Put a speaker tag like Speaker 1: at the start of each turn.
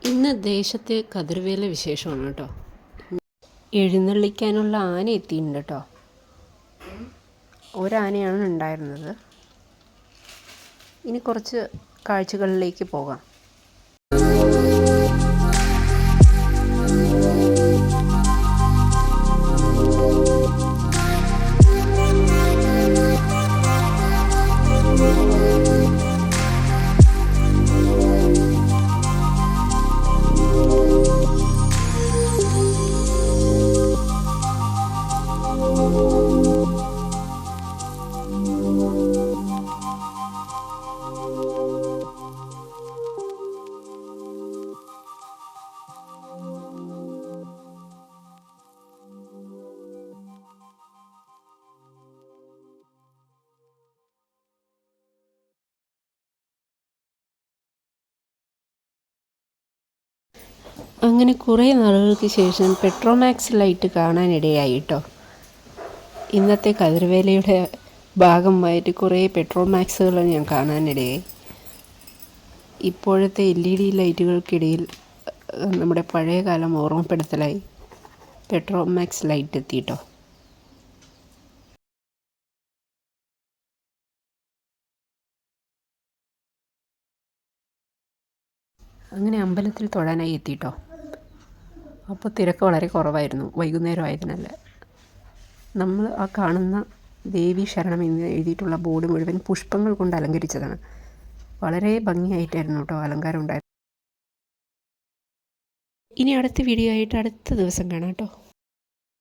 Speaker 1: ഇന്ന് ദേശത്തെ കതിർവേല വിശേഷമാണ് കേട്ടോ. എഴുന്നള്ളിക്കാനുള്ള ആന എത്തിയിട്ടുണ്ട് കേട്ടോ. ഒരാനയാണ് ഉണ്ടായിരുന്നത്. ഇനി കുറച്ച് കാഴ്ചകളിലേക്ക് പോകാം. അങ്ങനെ കുറേ നാളുകൾക്ക് ശേഷം പെട്രോമാക്സ് ലൈറ്റ് കാണാനിടയായി കേട്ടോ. ഇന്നത്തെ കതിർവേലയുടെ ഭാഗമായിട്ട് കുറേ പെട്രോമാക്സുകൾ ഞാൻ കാണാനിടയായി. ഇപ്പോഴത്തെ LED ലൈറ്റുകൾക്കിടയിൽ നമ്മുടെ പഴയ കാലം ഓർമ്മപ്പെടുത്തലായി പെട്രോമാക്സ് ലൈറ്റ് എത്തിയിട്ടോ. അങ്ങനെ അമ്പലത്തിൽ തൊഴാനായി എത്തിയിട്ടോ. അപ്പോൾ തിരക്ക് വളരെ കുറവായിരുന്നു, വൈകുന്നേരം ആയതിനല്ല. നമ്മൾ ആ കാണുന്ന ദേവി ശരണം എന്ന് എഴുതിയിട്ടുള്ള ബോർഡ് മുഴുവൻ പുഷ്പങ്ങൾ കൊണ്ട് അലങ്കരിച്ചതാണ്. വളരെ ഭംഗിയായിട്ടായിരുന്നു കേട്ടോ അലങ്കാരം ഉണ്ടായിരുന്നു. ഇനി അടുത്ത വീഡിയോ ആയിട്ട് അടുത്ത ദിവസം കാണാം കേട്ടോ.